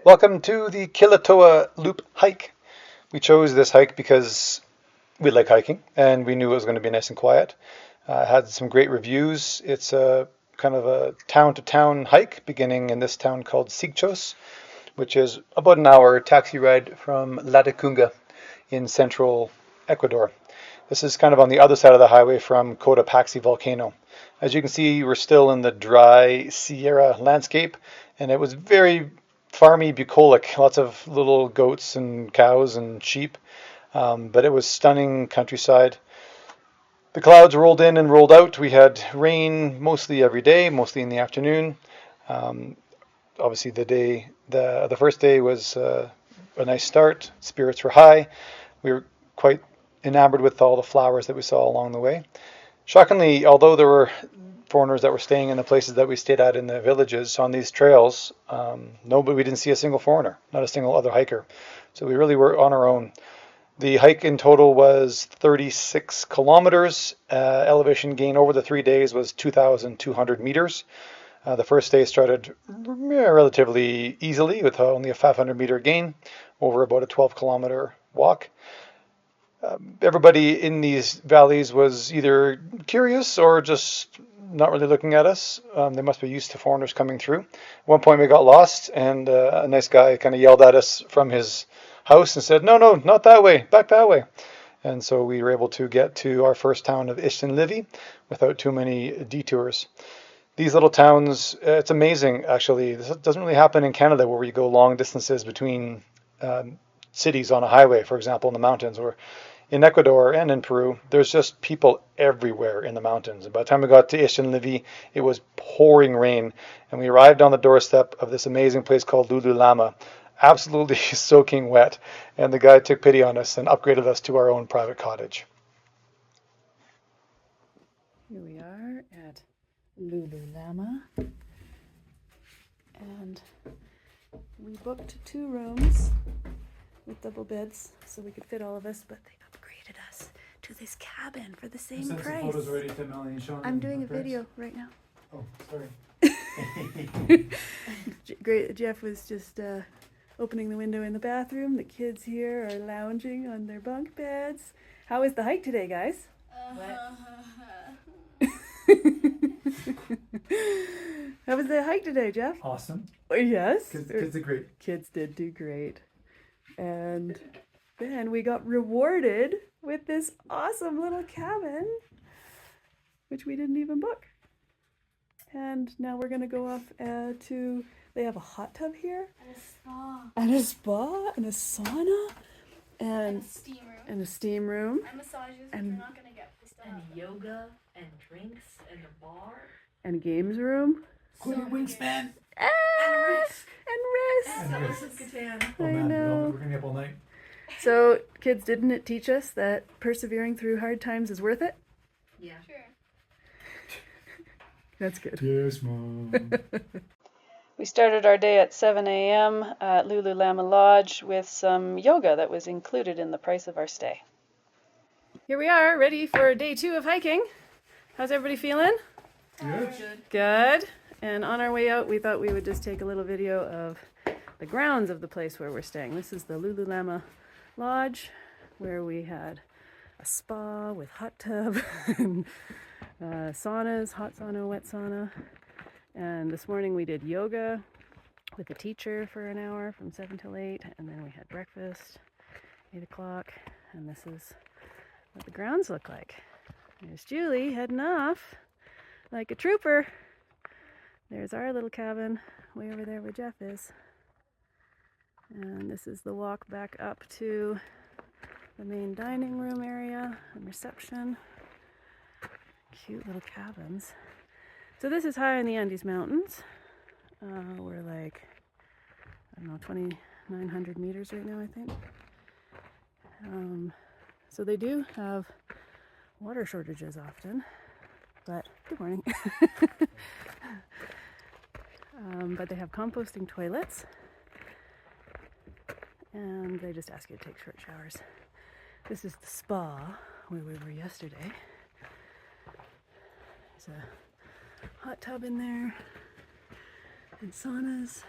Welcome to the Quilotoa Loop hike. We chose this hike because we like hiking and we knew it was going to be nice and quiet. Had some great reviews. It's a kind of a town-to-town hike beginning in this town called Sigchos, which is about an hour taxi ride from Latacunga in central Ecuador. This is kind of on the other side of the highway from Cotopaxi volcano. As you can see, we're still in the dry Sierra landscape, and it was very farmy, bucolic, lots of little goats and cows and sheep, but it was stunning countryside. The clouds rolled in and rolled out. We had rain mostly every day, mostly in the afternoon. Um, Obviously, the first day was a nice start. Spirits were high. We were quite enamored with all the flowers that we saw along the way. Shockingly, although there were foreigners that were staying in the places that we stayed at in the villages on these trails, we didn't see a single foreigner, not a single other hiker. So we really were on our own. The hike in total was 36 kilometers. Elevation gain over the 3 days was 2,200 meters. The first day started relatively easily with only a 500-meter gain over about a 12-kilometer walk. Everybody in these valleys was either curious or just not really looking at us. They must be used to foreigners coming through. At one point we got lost, and a nice guy kind of yelled at us from his house and said, "No, no, not that way, back that way." And so we were able to get to our first town of Isinlivi without too many detours. These little towns, it's amazing actually. This doesn't really happen in Canada where you go long distances between cities on a highway, for example, in the mountains, or in Ecuador and in Peru, there's just people everywhere in the mountains. And by the time we got to Isinlivi, it was pouring rain, and we arrived on the doorstep of this amazing place called Lululama, absolutely soaking wet. And the guy took pity on us and upgraded us to our own private cottage. Here we are at Lululama, and we booked 2 rooms with double beds so we could fit all of us, but they upgraded us to this cabin for the same price. Photos already to Melanie and Sean. I'm doing a video right now. Oh, sorry. Great. Jeff was just opening the window in the bathroom. The kids here are lounging on their bunk beds. How was the hike today, guys? How was the hike today, Jeff? Awesome. Oh, yes. Kids did great. Kids did do great. And then we got rewarded with this awesome little cabin, which we didn't even book. And now we're going to go off to, they have a hot tub here. And a spa. And a spa. And a sauna. And a steam room. And a steam room. And massages, which And- we're not going to get this time. And yoga and drinks and a bar. And a games room. So wingspan. And risk. And And risk. risk. Catan. Oh I man, know. we're going to be up all night. So, kids, didn't it teach us that persevering through hard times is worth it? Yeah. Sure. That's good. Yes, Mom. We started our day at 7 a.m. at Lululama Lodge with some yoga that was included in the price of our stay. Here we are, ready for day 2 of hiking. How's everybody feeling? Good. Good. And on our way out, we thought we would just take a little video of the grounds of the place where we're staying. This is the Lululama Lodge, where we had a spa with hot tub and saunas, hot sauna, wet sauna. And this morning we did yoga with a teacher for an hour from 7 till 8. And then we had breakfast, 8 o'clock. And this is what the grounds look like. There's Julie heading off like a trooper. There's our little cabin way over there where Jeff is. And this is the walk back up to the main dining room area and reception. Cute little cabins. So this is high in the Andes Mountains. We're like, I don't know, 2,900 meters right now, I think. So they do have water shortages often, but good morning. But they have composting toilets, and they just ask you to take short showers. This is the spa where we were yesterday. There's a hot tub in there and saunas.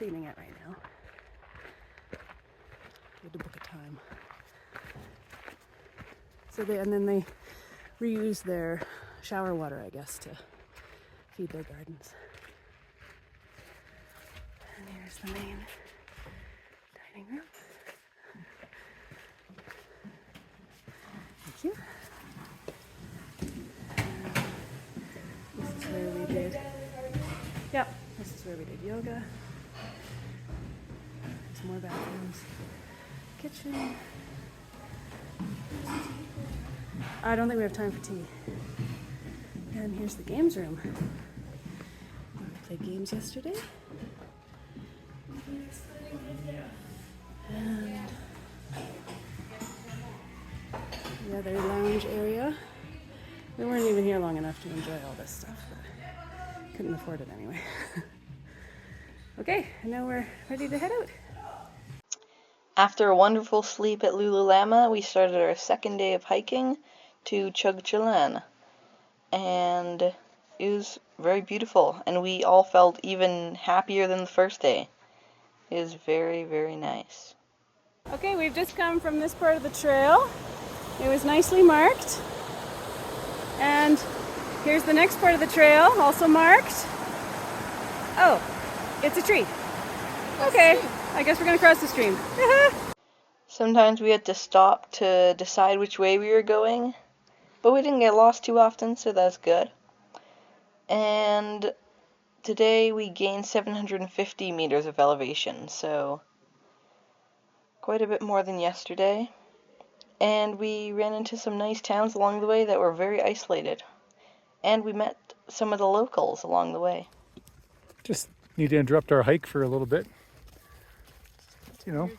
cleaning it right now. We had to book a time. So then they reuse their shower water, I guess, to feed their gardens. And here's the main dining room. Thank you. This is where we did. Yep, this is where we did yoga. There's more bathrooms. Kitchen. I don't think we have time for tea. And here's the games room. We played games yesterday. And the other lounge area. We weren't even here long enough to enjoy all this stuff, but couldn't afford it anyway. Okay, and now we're ready to head out. After a wonderful sleep at Lululama, we started our second day of hiking to Chugchilán, and it was very beautiful, and we all felt even happier than the first day. It was very, very nice. Okay, we've just come from this part of the trail. It was nicely marked. And here's the next part of the trail, also marked. Oh, it's a tree. Okay, I guess we're gonna cross the stream. Sometimes we had to stop to decide which way we were going, but we didn't get lost too often, so that's good. And today we gained 750 meters of elevation, so quite a bit more than yesterday. And we ran into some nice towns along the way that were very isolated. And we met some of the locals along the way. Just need to interrupt our hike for a little bit. You know,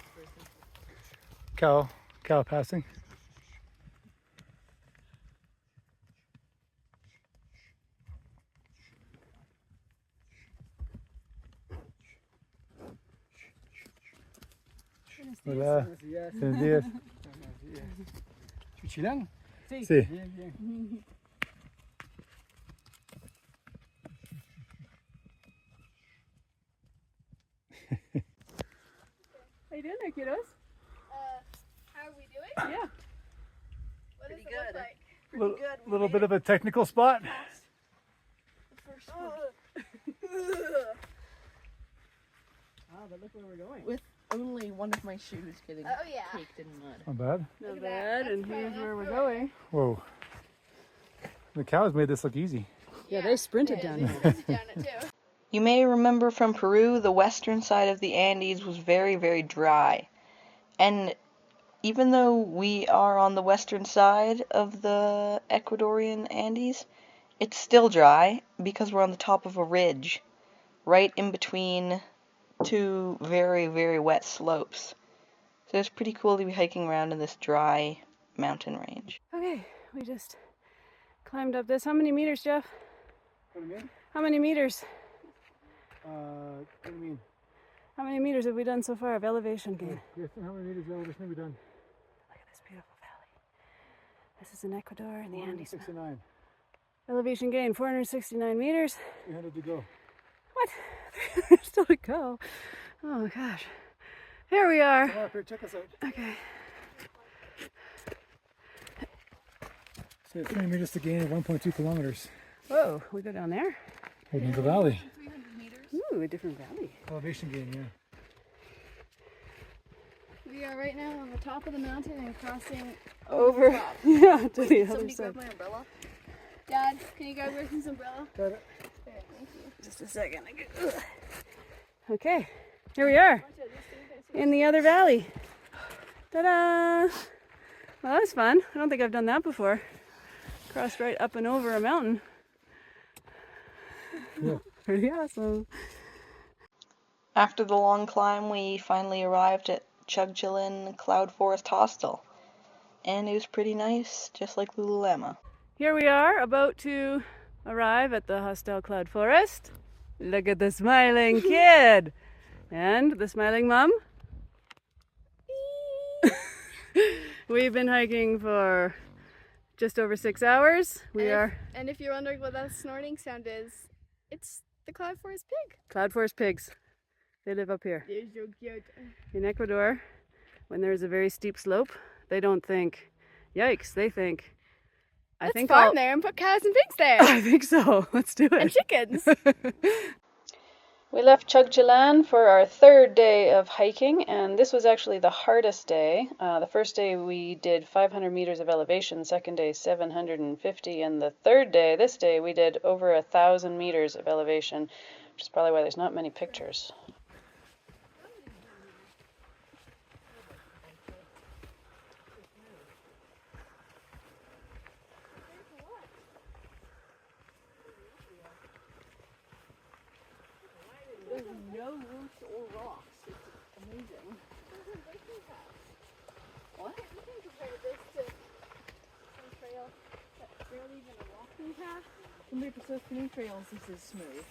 cow passing. Hola. Buenos días. ¿Chugchilán? Sí. Bien, bien. How you doing there, kiddos? How are we doing? Yeah. What does Pretty it good. look like? Little bit of a technical spot. The first one. But look where we're going. With only one of my shoes getting Oh yeah. caked in mud. Not bad. Not at bad, that. and That's here's far where enough. we're going. Whoa. The cows made this look easy. Yeah, they sprinted down They here. sprinted down it too. You may remember from Peru, the western side of the Andes was very, very dry. And even though we are on the western side of the Ecuadorian Andes, it's still dry because we're on the top of a ridge, right in between two very, very wet slopes. So it's pretty cool to be hiking around in this dry mountain range. Okay, we just climbed up this. How many meters, Jeff? What do you mean? How many meters? What do you mean? How many meters have we done so far of elevation gain? Yes, how many meters of elevation have we done? Look at this beautiful valley. This is in Ecuador in the Andes. 69. Elevation gain, 469 meters. 300 to go. What? There's still to go. Oh gosh. Here we are. Come up here, check us out. Okay. So 300 meters to gain at 1.2 kilometers. Whoa, we go down there. Heading to the valley. 300 meters. Ooh, a different valley. Elevation gain, yeah. We are right now on the top of the mountain and crossing Over. the top. Yeah, to the other Somebody side. grab my umbrella. Dad, can you grab Wilson's umbrella? Got it. There, thank you. Just a second. Okay, here we are in the other valley. Ta-da! Well, that was fun. I don't think I've done that before. Crossed right up and over a mountain. Yeah. Pretty awesome. After the long climb, we finally arrived at Chugchilán Cloud Forest Hostel. And it was pretty nice, just like Lululama. Here we are, about to arrive at the Hostel Cloud Forest. Look at the smiling kid! And the smiling mom. We've been hiking for just over 6 hours. And if you're wondering what that snorting sound is, it's the Cloud Forest pig. Cloud Forest pigs. They live up here. They're so cute. In Ecuador, when there's a very steep slope, they don't think, yikes, they think, Let's farm there and put cows and pigs there. I think so. Let's do it. And chickens. We left Chugchilán for our third day of hiking, and this was actually the hardest day. The first day we did 500 meters of elevation, second day 750, and the third day, this day, we did over 1,000 meters of elevation, which is probably why there's not many pictures. There's no roots or rocks. It's amazing. What? You can compare this to some trail that's barely even a walking path. Compared to so many trails, this is smooth.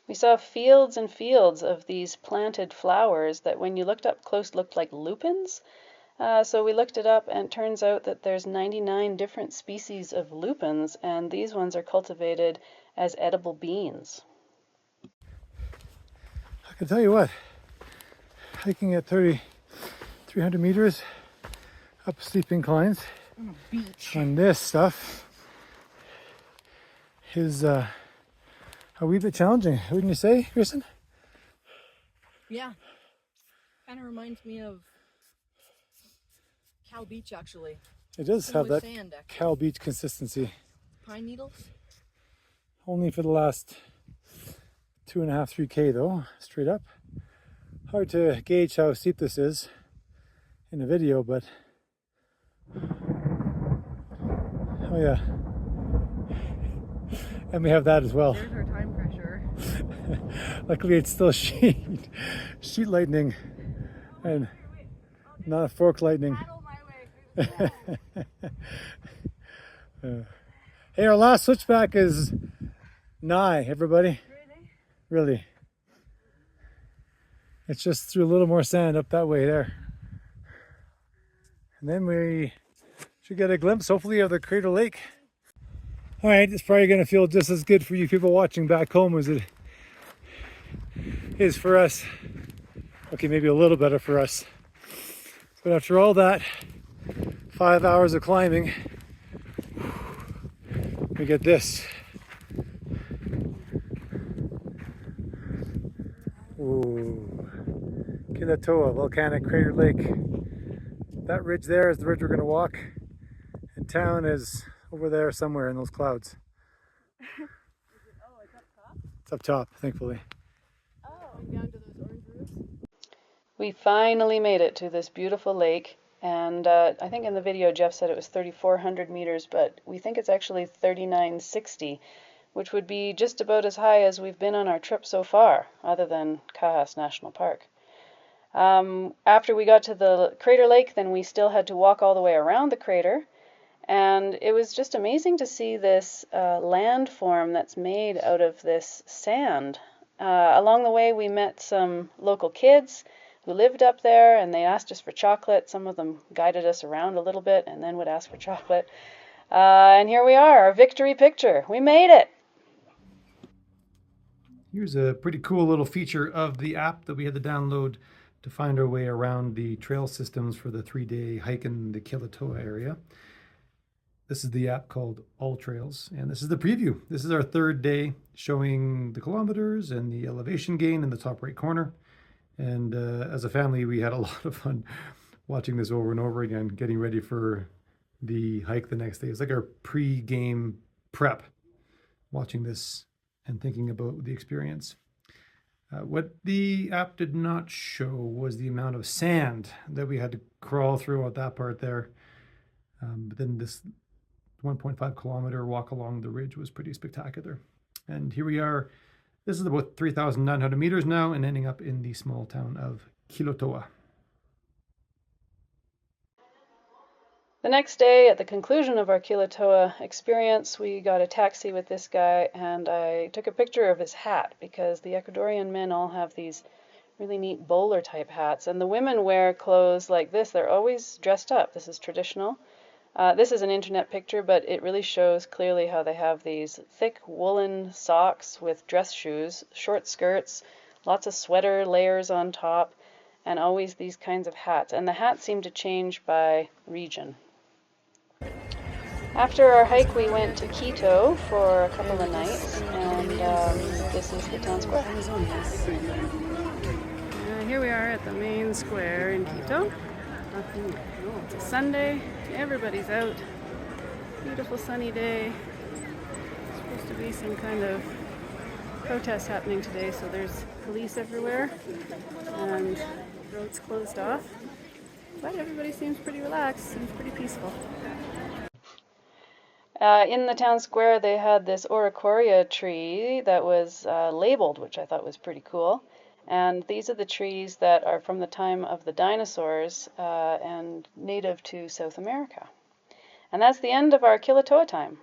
We saw fields and fields of these planted flowers that when you looked up close looked like lupins. So we looked it up, and it turns out that there's 99 different species of lupins, and these ones are cultivated as edible beans. I can tell you what, hiking at 300 meters up steep inclines on this stuff is a wee bit challenging, wouldn't you say, Kristen? Yeah. Kind of reminds me of Cow Beach, actually. It does have that Sand, actually. Cow Beach consistency. Pine needles? Only for the last 2.5, 3K though, straight up. Hard to gauge how steep this is in a video, but oh yeah. And we have that as well. There's our time pressure. Luckily it's still sheet lightning and not fork lightning. Hey, our last switchback is nigh, everybody. Really? It's just through a little more sand up that way there. And then we should get a glimpse, hopefully, of the Crater Lake. All right, it's probably going to feel just as good for you people watching back home as it is for us. Okay, maybe a little better for us. But after all that 5 hours of climbing, we get this. Ooh, Quilotoa, volcanic crater lake. That ridge there is the ridge we're going to walk. And town is over there somewhere in those clouds. It's up top, thankfully. Down to those orange roofs. We finally made it to this beautiful lake, and I think in the video Jeff said it was 3,400 meters, but we think it's actually 3,960, which would be just about as high as we've been on our trip so far, other than Cajas National Park. After we got to the crater lake, then we still had to walk all the way around the crater, and it was just amazing to see this landform that's made out of this sand. Along the way we met some local kids who lived up there, and they asked us for chocolate. Some of them guided us around a little bit and then would ask for chocolate. And here we are, our victory picture. We made it! Here's a pretty cool little feature of the app that we had to download to find our way around the trail systems for the 3-day hike in the Quilotoa area. This is the app called All Trails, and this is the preview. This is our third day, showing the kilometers and the elevation gain in the top right corner. And as a family, we had a lot of fun watching this over and over again, getting ready for the hike the next day. It's like our pre-game prep, watching this and thinking about the experience. What the app did not show was the amount of sand that we had to crawl through at that part there. But then this 1.5 kilometer walk along the ridge was pretty spectacular. And here we are. This is about 3,900 meters now and ending up in the small town of Quilotoa. The next day, at the conclusion of our Quilotoa experience, we got a taxi with this guy, and I took a picture of his hat because the Ecuadorian men all have these really neat bowler type hats, and the women wear clothes like this. They're always dressed up. This is traditional. This is an internet picture, but it really shows clearly how they have these thick woolen socks with dress shoes, short skirts, lots of sweater layers on top, and always these kinds of hats. And the hats seem to change by region. After our hike, we went to Quito for a couple of nights, and this is the town square. Here we are at the main square in Quito. It's a Sunday, everybody's out. Beautiful sunny day. It's supposed to be some kind of protest happening today, so there's police everywhere and roads closed off. But everybody seems pretty relaxed, seems pretty peaceful. In the town square, they had this oricoria tree that was labeled, which I thought was pretty cool. And these are the trees that are from the time of the dinosaurs and native to South America. And that's the end of our Quilotoa time.